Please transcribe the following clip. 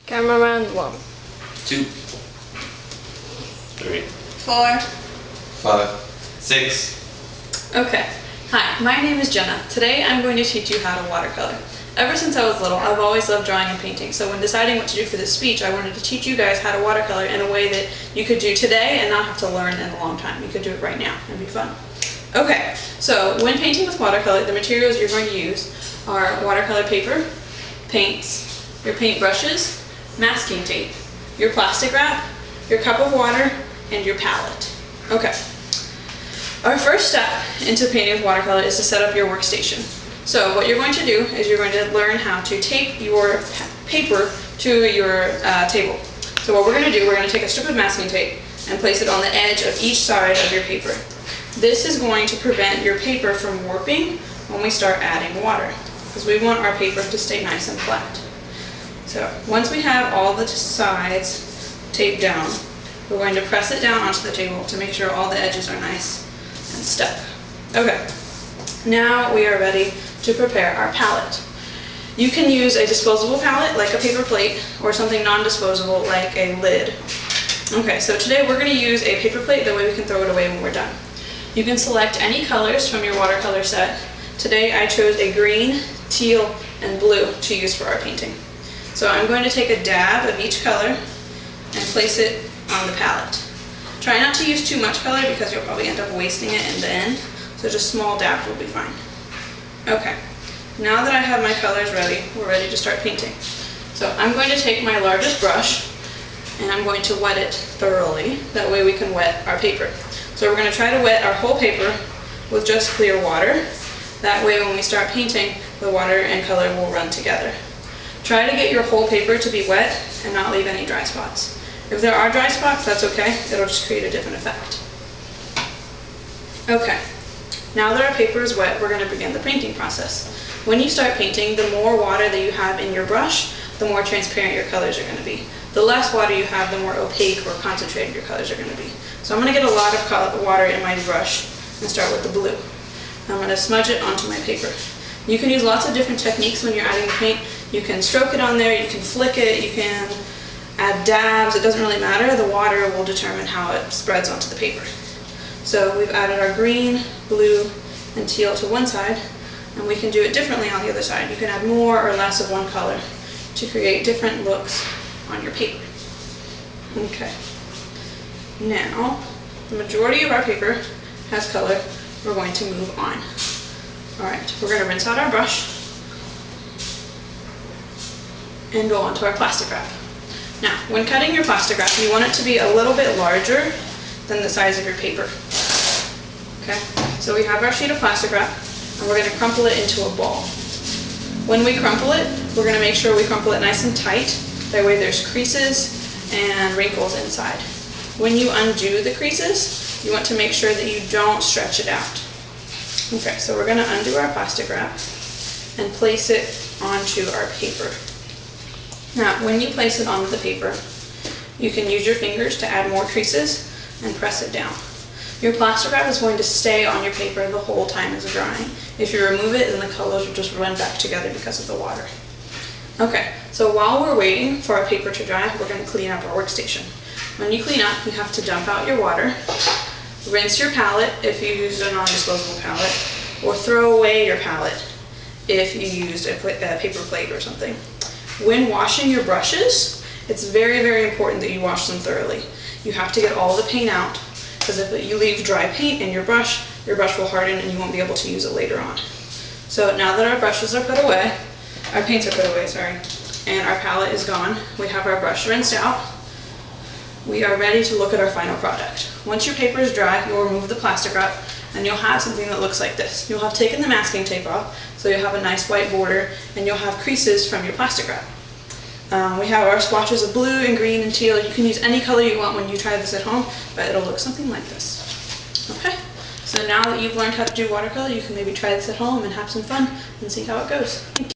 Cameraman 1. 2, 3, 4. 5, 6. Okay. Hi, my name is Jenna. Today I'm going to teach you how to watercolor. Ever since I was little, I've always loved drawing and painting, so when deciding what to do for this speech, I wanted to teach you guys how to watercolor in a way that you could do today and not have to learn in a long time. You could do it right now. It'd be fun. Okay, so when painting with watercolor, the materials you're going to use are watercolor paper, paints, your paint brushes, masking tape, your plastic wrap, your cup of water, and your palette. Okay. Our first step into painting with watercolor is to set up your workstation. So what you're going to do is you're going to learn how to tape your paper to your table. So what we're going to do, we're going to take a strip of masking tape and place it on the edge of each side of your paper. This is going to prevent your paper from warping when we start adding water, because we want our paper to stay nice and flat. So once we have all the sides taped down, we're going to press it down onto the table to make sure all the edges are nice and stuck. Okay, now we are ready to prepare our palette. You can use a disposable palette like a paper plate or something non-disposable like a lid. Okay, so today we're going to use a paper plate, that way we can throw it away when we're done. You can select any colors from your watercolor set. Today I chose a green, teal, and blue to use for our painting. So I'm going to take a dab of each color and place it on the palette. Try not to use too much color because you'll probably end up wasting it in the end, so just small dabs will be fine. Okay, now that I have my colors ready, we're ready to start painting. So I'm going to take my largest brush and I'm going to wet it thoroughly, that way we can wet our paper. So we're going to try to wet our whole paper with just clear water. That way when we start painting, the water and color will run together. Try to get your whole paper to be wet and not leave any dry spots. If there are dry spots, that's okay. It'll just create a different effect. Okay, now that our paper is wet, we're going to begin the painting process. When you start painting, the more water that you have in your brush, the more transparent your colors are going to be. The less water you have, the more opaque or concentrated your colors are going to be. So I'm going to get a lot of water in my brush and start with the blue. I'm going to smudge it onto my paper. You can use lots of different techniques when you're adding the paint. You can stroke it on there, you can flick it, you can add dabs, it doesn't really matter. The water will determine how it spreads onto the paper. So we've added our green, blue, and teal to one side, and we can do it differently on the other side. You can add more or less of one color to create different looks on your paper. Okay. Now, the majority of our paper has color. We're going to move on. Alright, we're going to rinse out our brush and go on to our plastic wrap. Now, when cutting your plastic wrap, you want it to be a little bit larger than the size of your paper. Okay, so we have our sheet of plastic wrap, and we're going to crumple it into a ball. When we crumple it, we're going to make sure we crumple it nice and tight. That way there's creases and wrinkles inside. When you undo the creases, you want to make sure that you don't stretch it out. Okay, so we're going to undo our plastic wrap and place it onto our paper. Now, when you place it onto the paper, you can use your fingers to add more creases and press it down. Your plastic wrap is going to stay on your paper the whole time it's drying. If you remove it, then the colors will just run back together because of the water. Okay, so while we're waiting for our paper to dry, we're going to clean up our workstation. When you clean up, you have to dump out your water, rinse your palette if you used a non-disposable palette, or throw away your palette if you used a paper plate or something. When washing your brushes, it's very, very important that you wash them thoroughly. You have to get all the paint out, because if you leave dry paint in your brush will harden and you won't be able to use it later on. So now that our brushes are put away, our paints are put away, sorry, and our palette is gone, we have our brush rinsed out, we are ready to look at our final product. Once your paper is dry, you'll remove the plastic wrap and you'll have something that looks like this. You'll have taken the masking tape off, so you'll have a nice white border and you'll have creases from your plastic wrap. We have our swatches of blue and green and teal. You can use any color you want when you try this at home, but it'll look something like this. Okay, so now that you've learned how to do watercolor, you can maybe try this at home and have some fun and see how it goes. Thank you.